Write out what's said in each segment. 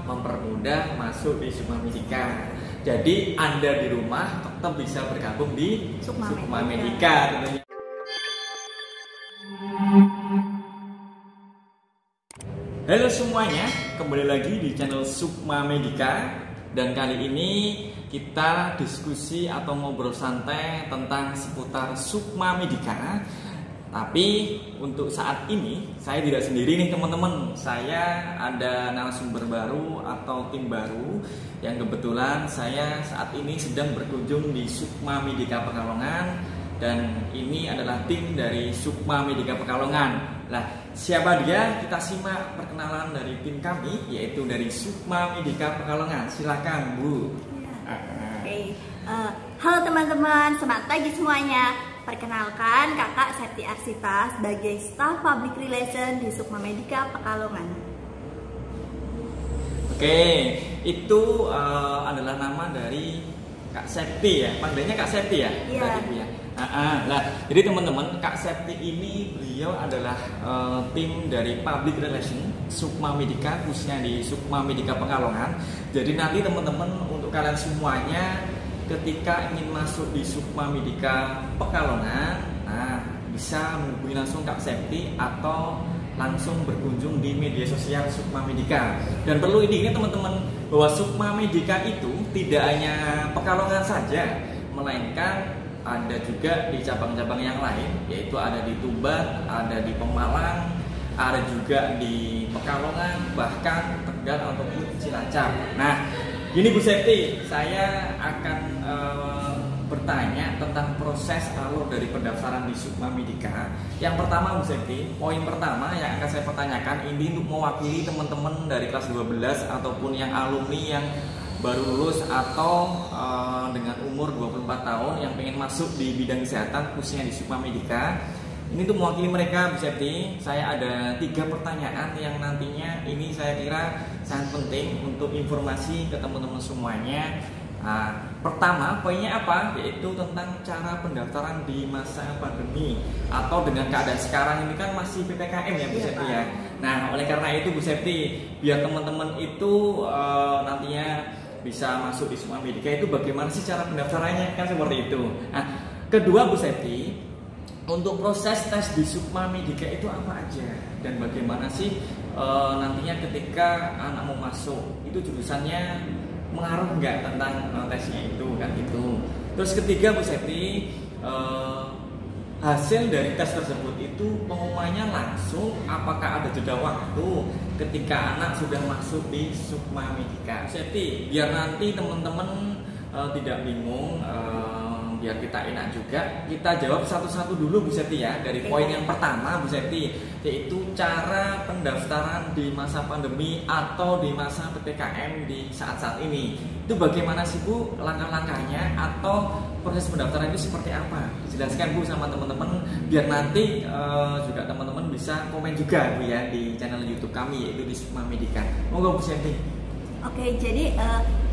mempermudah masuk di Sukma Medika. Jadi Anda di rumah tetap bisa bergabung di Sukma Medika tentunya. Halo semuanya, kembali lagi di channel Sukma Medika. Dan kali ini kita diskusi atau ngobrol santai tentang seputar Sukma Medika. Tapi untuk saat ini saya tidak sendiri nih teman-teman. Saya ada narasumber baru atau tim baru yang kebetulan saya saat ini sedang berkunjung di Sukma Medika Pekalongan. Dan ini adalah tim dari Sukma Medika Pekalongan. Nah, siapa dia? Kita simak perkenalan dari tim kami, yaitu dari Sukma Medika Pekalongan. Silakan Bu. Oke. Halo teman-teman, selamat pagi semuanya. Perkenalkan, Kakak Septi Arsita sebagai Staf Public Relation di Sukma Medika Pekalongan. Oke, itu adalah nama dari Kak Septi ya, panggilnya Kak Septi ya? Iya. Nah, jadi teman-teman, Kak Septi ini beliau adalah tim dari Public Relation Sukma Medika, khususnya di Sukma Medika Pekalongan. Jadi nanti teman-teman, untuk kalian semuanya ketika ingin masuk di Sukma Medika Pekalongan, nah bisa menghubungi langsung Kak Septi atau langsung berkunjung di media sosial Sukma Medika. Dan perlu diingat teman-teman bahwa Sukma Medika itu tidak hanya Pekalongan saja, melainkan ada juga di cabang-cabang yang lain, yaitu ada di Tuban, ada di Pemalang, ada juga di Pekalongan, bahkan Tegal ataupun Cilacap. Nah, ini Bu Septi, saya akan bertanya tentang proses alur dari pendaftaran di Sukma Medika. Yang pertama Bu Septi, poin pertama yang akan saya pertanyakan ini untuk mewakili teman-teman dari kelas 12 ataupun yang alumni yang baru lulus atau dengan umur 24 tahun yang pengen masuk di bidang kesehatan khususnya di Sukma Medika. Ini untuk mewakili mereka Bu Septi, saya ada 3 pertanyaan yang nantinya ini saya kira sangat penting untuk informasi ke teman-teman semuanya. Pertama, poinnya apa? Yaitu tentang cara pendaftaran di masa pandemi atau dengan keadaan sekarang ini kan masih PPKM ya Bu Septi ya. Nah, oleh karena itu Bu Septi, biar teman-teman itu nantinya bisa masuk di Sukma Medika, itu bagaimana sih cara pendaftarannya, kan seperti itu. Nah, kedua Bu Septi, untuk proses tes di Sukma Medika itu apa aja dan bagaimana sih nantinya ketika anak mau masuk itu jurusannya mengaruh nggak tentang tesnya itu kan gitu. Terus ketiga Bu Septi, hasil dari tes tersebut itu pengumumannya langsung apakah ada jeda waktu ketika anak sudah masuk di Sukma Medika. Bu Septi, biar nanti teman-teman tidak bingung, biar kita enak juga, kita jawab satu-satu dulu Bu Septi ya. Dari poin yang pertama Bu Septi, yaitu cara pendaftaran di masa pandemi atau di masa PPKM di saat-saat ini. Itu bagaimana sih Bu langkah-langkahnya atau proses pendaftaran itu seperti apa? Dijelaskan Bu sama teman-teman biar nanti juga teman-teman bisa komen juga Bu ya di channel YouTube kami, yaitu di Sukma Medika. Monggo Bu Septi. Oke, jadi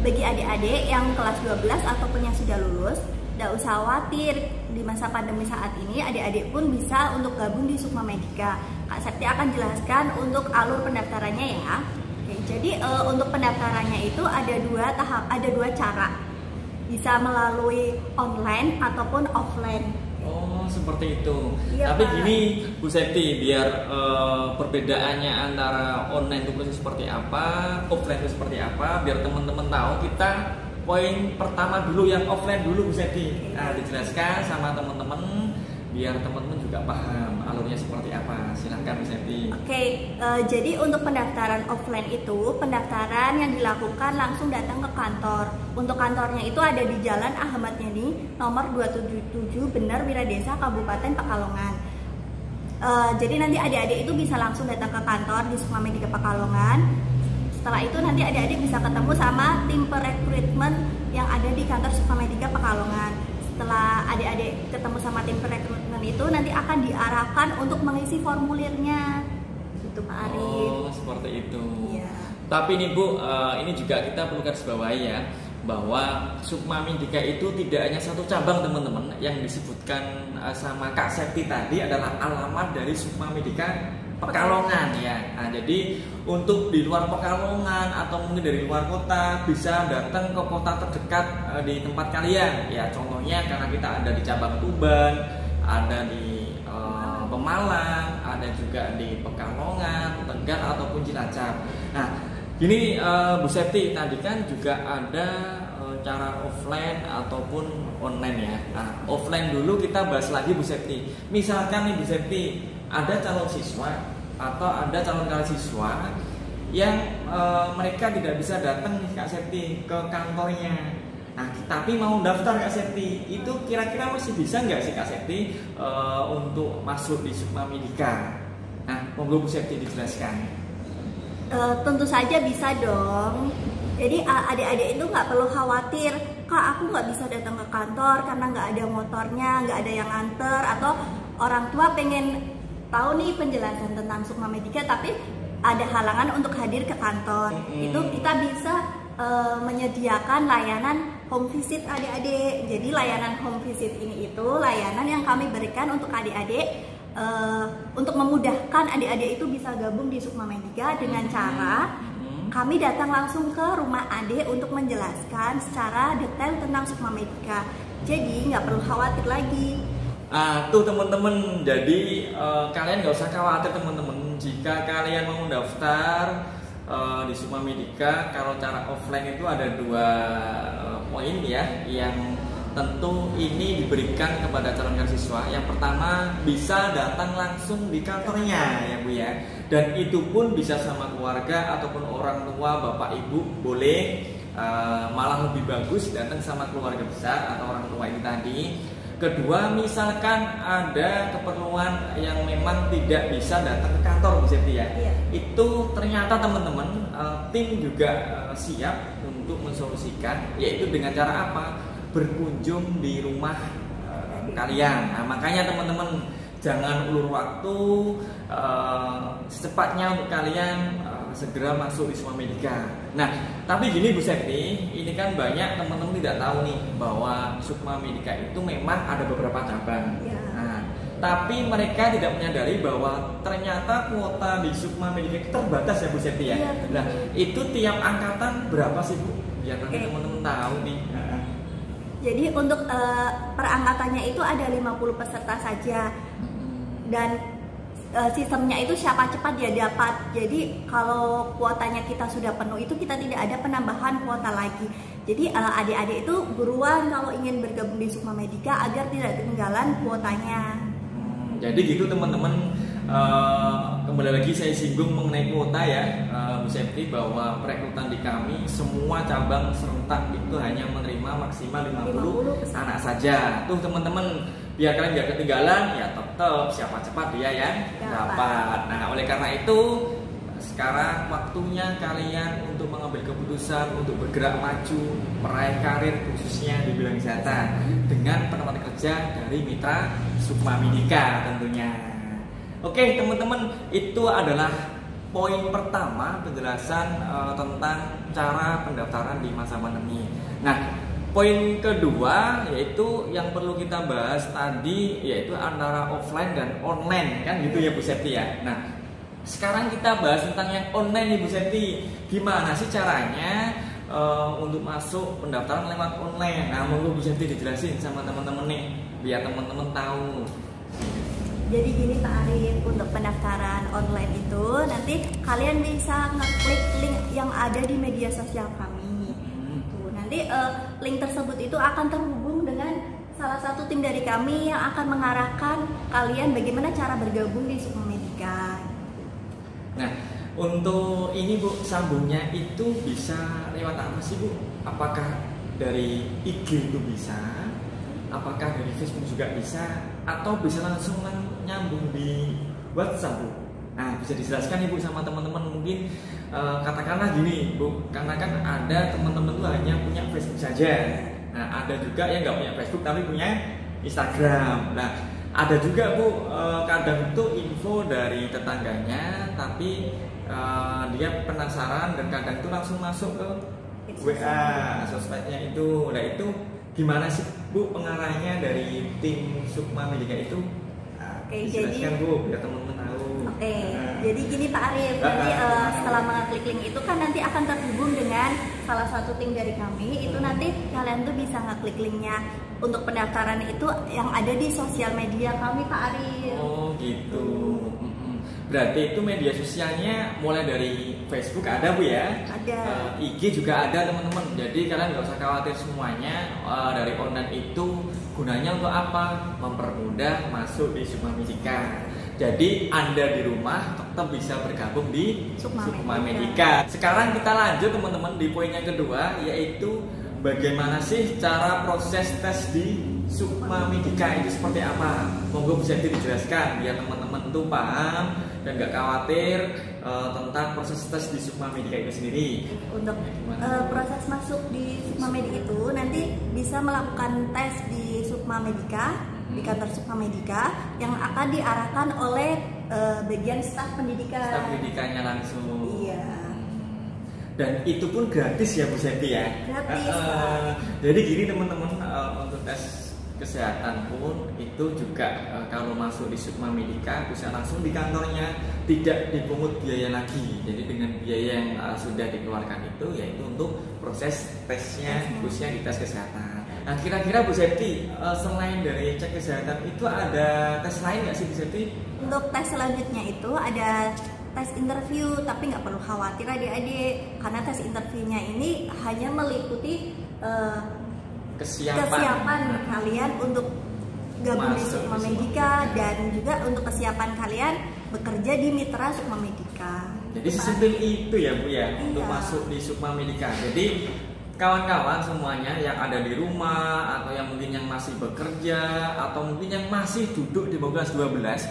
bagi adik-adik yang kelas 12 ataupun yang sudah lulus, tidak usah khawatir, di masa pandemi saat ini adik-adik pun bisa untuk gabung di Sukma Medika. Kak Septi akan jelaskan untuk alur pendaftarannya ya. Oke, jadi untuk pendaftarannya itu ada 2 tahap, ada 2 cara. Bisa melalui online ataupun offline. Oh, seperti itu. Iya, tapi Pak. gini Bu Septi, biar perbedaannya antara online itu seperti apa, offline itu seperti apa, biar teman-teman tahu, kita poin pertama dulu yang offline dulu Bu Septi. Nah, dijelaskan sama teman-teman biar teman-teman juga paham alurnya seperti apa. Silahkan Bu Septi. Oke, jadi untuk pendaftaran offline itu pendaftaran yang dilakukan langsung datang ke kantor. Untuk kantornya itu ada di Jalan Ahmad Yani nomor 277 Bener Wiradesa Kabupaten Pekalongan. Jadi nanti adik-adik itu bisa langsung datang ke kantor di Sukma Medika Pekalongan. Setelah itu nanti adik-adik bisa ketemu sama tim perekrutmen yang ada di kantor Sukma Medika Pekalongan. Setelah adik-adik ketemu sama tim perekrutmen itu nanti akan diarahkan untuk mengisi formulirnya. Gitu Pak Arif. Oh, seperti itu. Iya. Tapi nih Bu, ini juga kita perlu garis bawahi ya, bahwa Sukma Medika itu tidak hanya satu cabang teman-teman. Yang disebutkan sama Kak Septi tadi adalah alamat dari Sukma Medika Pekalongan ya. Nah, jadi untuk di luar Pekalongan atau mungkin dari luar kota bisa datang ke kota terdekat di tempat kalian. Ya, contohnya karena kita ada di cabang Tuban, ada di Pemalang, ada juga di Pekalongan, Tegal ataupun Cilacap. Nah, gini Bu Septi, tadi kan juga ada cara offline ataupun online ya. Nah, offline dulu kita bahas lagi Bu Septi. Misalkan nih Bu Septi, ada calon siswa atau ada calon siswa yang mereka tidak bisa datang nih Kak Septi ke kantornya. Nah, tapi mau daftar Kak Septi, itu kira-kira masih bisa nggak sih Kak Septi untuk masuk di Sukma Medika? Nah, monggo Bu Septi dijelaskan. Tentu saja bisa dong. Jadi adik-adik itu nggak perlu khawatir, Kak aku nggak bisa datang ke kantor karena nggak ada motornya, nggak ada yang nganter, atau orang tua pengen tahu nih penjelasan tentang Sukma Medika tapi ada halangan untuk hadir ke kantor. Itu kita bisa menyediakan layanan home visit adik-adik. Jadi layanan home visit ini itu layanan yang kami berikan untuk adik-adik untuk memudahkan adik-adik itu bisa gabung di Sukma Medika dengan cara kami datang langsung ke rumah adik untuk menjelaskan secara detail tentang Sukma Medika. Jadi nggak perlu khawatir lagi. Tuh teman-teman, jadi kalian nggak usah khawatir teman-teman. Jika kalian mau daftar di Sukma Medika, kalau cara offline itu ada 2 poin ya, yang tentu ini diberikan kepada calon siswa. Yang pertama, bisa datang langsung di kantornya ya Bu ya. Dan itu pun bisa sama keluarga ataupun orang tua, bapak ibu boleh. Malah lebih bagus datang sama keluarga besar atau orang tua ini tadi. Kedua, misalkan ada keperluan yang memang tidak bisa datang ke kantor Bu Septi ya. Itu ternyata teman-teman tim juga siap untuk mensolusikan, yaitu dengan cara apa? Berkunjung di rumah kalian. Nah, makanya teman-teman jangan ulur waktu, secepatnya untuk kalian segera masuk di Sukma Medika. Nah, tapi gini Bu Septi, ini kan banyak teman-teman tidak tahu nih bahwa Sukma Medika itu memang ada beberapa cabang. Nah, tapi mereka tidak menyadari bahwa ternyata kuota di Sukma Medika itu terbatas ya Bu Septi ya. Nah, itu tiap angkatan berapa sih Bu? Biar nanti teman-teman tahu nih. Jadi untuk perangkatannya itu ada 50 peserta saja. Dan sistemnya itu siapa cepat dia dapat. Jadi kalau kuotanya kita sudah penuh itu kita tidak ada penambahan kuota lagi. Jadi adik-adik itu buruan kalau ingin bergabung di Sukma Medika agar tidak ketinggalan kuotanya. Jadi gitu teman-teman, kembali lagi saya singgung mengenai kuota ya Bu Septi, bahwa perekrutan di kami semua cabang serentak itu hanya menerima maksimal 50 anak saja. Tuh teman-teman, biar kalian gak ketinggalan ya, tetap siapa cepat dia yang dapat. Nah, oleh karena itu sekarang waktunya kalian untuk mengambil keputusan untuk bergerak maju meraih karir khususnya di bidang kesehatan dengan penempatan kerja dari mitra Sukma Medika tentunya. Oke teman-teman, itu adalah poin pertama penjelasan tentang cara pendaftaran di masa pandemi. Nah, poin kedua yaitu yang perlu kita bahas tadi, yaitu antara offline dan online kan gitu ya Bu Septi ya. Nah, sekarang kita bahas tentang yang online nih Bu Septi. Gimana sih caranya untuk masuk pendaftaran lewat online? Nah, monggo Bu Septi dijelasin sama teman-teman nih biar teman-teman tahu. Jadi gini Pak Arif, untuk pendaftaran online itu nanti kalian bisa ngeklik link yang ada di media sosial kami. Tuh, nanti link tersebut itu akan terhubung dengan salah satu tim dari kami yang akan mengarahkan kalian bagaimana cara bergabung di Sukma Medika. Nah, untuk ini Bu, sambungnya itu bisa lewat apa sih Bu? Apakah dari IG itu bisa? Apakah dari Facebook juga bisa? Atau bisa langsung nyambung di WhatsApp Bu? Nah, bisa dijelaskan Ibu sama teman-teman. Mungkin katakanlah gini Bu, karena kan ada teman-teman tuh hanya punya Facebook saja. Nah, ada juga yang nggak punya Facebook tapi punya Instagram. Nah, ada juga Bu, kadang itu info dari tetangganya tapi dia penasaran dan kadang itu langsung masuk ke WA sosmednya itu. Nah, itu gimana sih Bu pengarahnya dari tim Sukma Medika itu? Oke, Jelaskan jadi Bu biar teman-teman tahu. Oke. Jadi gini Pak Arif, nanti setelah mengeklik link itu kan nanti akan terhubung dengan salah satu tim dari kami. Itu nanti kalian tuh bisa ngeklik linknya untuk pendaftaran itu yang ada di sosial media kami Pak Arif. Oh gitu. Berarti itu media sosialnya mulai dari Facebook ada Bu ya? Ada. IG juga ada teman-teman. Jadi kalian nggak usah khawatir semuanya. Dari online itu gunanya untuk apa? Mempermudah masuk di Sukma Medika. Jadi Anda di rumah tetap bisa bergabung di Sukma Medika. Sekarang kita lanjut teman-teman di poin yang kedua, yaitu bagaimana sih cara proses tes di Sukma Medika itu seperti apa? Monggo bisa dijelaskan biar teman-teman tuh paham dan nggak khawatir tentang proses tes di Sukma Medika itu sendiri. Untuk proses masuk di Sukma Medika itu nanti bisa melakukan tes di Sukma Medika, di kantor Sukma Medika yang akan diarahkan oleh bagian staf pendidikan. Staf pendidikannya langsung. Iya. Dan itu pun gratis ya Bu Septi ya. Gratis. Jadi gini teman-teman, untuk tes kesehatan pun itu juga kalau masuk di Sukma Medika bisa langsung di kantornya, tidak dipungut biaya lagi. Jadi dengan biaya yang sudah dikeluarkan itu yaitu untuk proses tesnya, khususnya di tes kesehatan. Nah kira-kira Bu Septi, selain dari cek kesehatan itu ada tes lain nggak sih Bu Septi? Untuk tes selanjutnya itu ada tes interview, tapi nggak perlu khawatir adik-adik karena tes interviewnya ini hanya meliputi kesiapan kalian untuk gabung di Sukma Medika dan juga untuk kesiapan kalian bekerja di mitra Sukma Medika. Jadi sesimpel itu ya Bu ya, untuk Iya. masuk di Sukma Medika. Jadi kawan-kawan semuanya yang ada di rumah atau yang mungkin yang masih bekerja atau mungkin yang masih duduk di bawah kelas 12,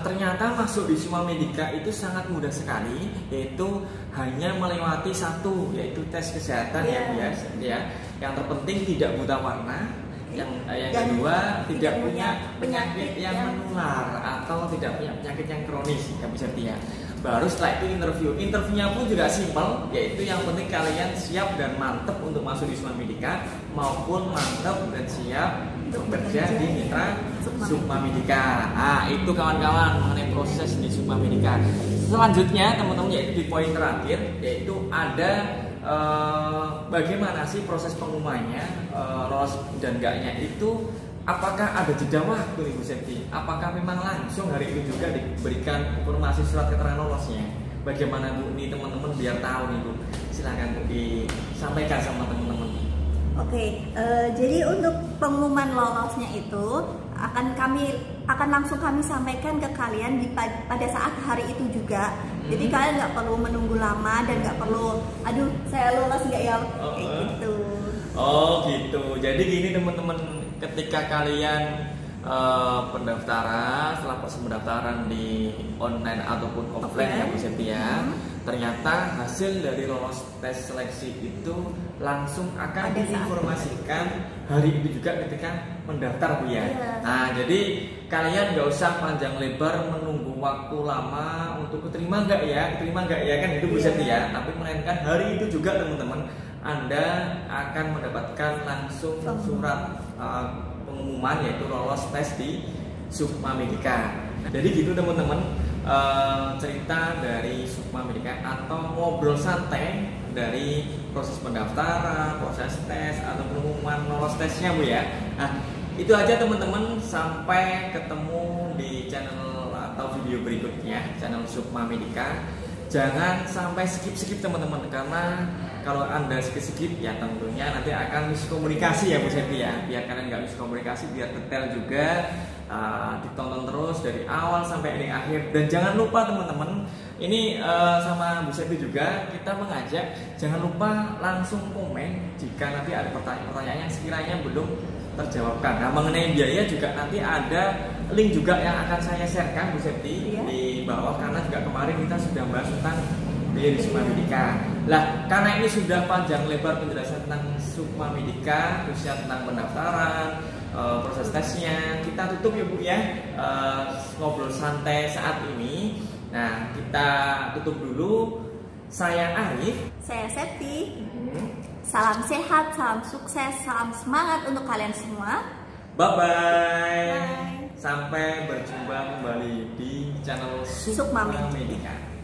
ternyata masuk di Sukma Medika itu sangat mudah sekali, yaitu hanya melewati satu, yaitu tes kesehatan ya Bu ya. Yang terpenting tidak buta warna, yang kedua tidak punya penyakit yang menular atau tidak punya penyakit yang kronis ya Bu Septi ya. Baru setelah itu interviewnya pun juga simpel, yaitu yang penting kalian siap dan mantep untuk masuk di Sukma Medika maupun mantep dan siap bekerja di mitra Sukma Medika. Itu kawan-kawan mengenai proses di Sukma Medika. Selanjutnya teman-teman yaitu di poin terakhir, yaitu ada bagaimana sih proses pengumumannya, lolos dan enggaknya itu, apakah ada jeda waktu nih Bu Septi? Apakah memang langsung hari itu juga diberikan informasi surat keterangan lolosnya? Bagaimana Bu, ini teman-teman biar tahu nih Bu, silakan Bu disampaikan sama teman-teman. Oke, jadi untuk pengumuman lolosnya itu akan langsung kami sampaikan ke kalian pada saat hari itu juga. Jadi kalian nggak perlu menunggu lama dan nggak perlu, aduh saya lolos nggak ya, kayak gitu. Oh gitu. Jadi gini teman-teman, ketika kalian setelah proses pendaftaran di online ataupun offline ya Bu Septi ya, ternyata hasil dari lolos tes seleksi itu langsung akan diinformasikan hari itu juga ketika mendaftar Bu ya. Nah jadi kalian nggak usah panjang lebar menunggu waktu lama untuk keterima nggak ya kan itu Bu Septi ya. Tapi melainkan hari itu juga teman-teman Anda akan mendapatkan langsung surat pengumuman yaitu lolos tes di Sukma Medika. Jadi gitu teman-teman, cerita dari Sukma Medika atau ngobrol santai dari proses pendaftaran, proses tes atau pengumuman lolos tesnya Bu ya. Nah itu aja teman-teman, sampai ketemu di channel atau video berikutnya, channel Sukma Medika. Jangan sampai skip teman-teman, karena kalau Anda skip ya tentunya nanti akan miskomunikasi ya Bu Septi ya. Biar kalian nggak miskomunikasi, biar detail juga, ditonton terus dari awal sampai di akhir. Dan jangan lupa teman-teman, ini sama Bu Septi juga kita mengajak jangan lupa langsung komen jika nanti ada pertanyaan-pertanyaan yang sekiranya belum terjawabkan. Nah mengenai biaya juga nanti ada link juga yang akan saya sharekan Bu Septi di bawah, karena juga kemarin kita sudah bahas tentang biaya di Sukma Medika. Lah karena ini sudah panjang lebar penjelasan tentang Sukma Medika, khususnya tentang pendaftaran, proses tesnya, kita tutup ya Bu ya, ngobrol santai saat ini. Nah kita tutup dulu. Saya Arif, saya Septi. Salam sehat, salam sukses, salam semangat untuk kalian semua. Bye-bye. Bye. Sampai berjumpa kembali di channel Sukma Sukma Medika. Medika.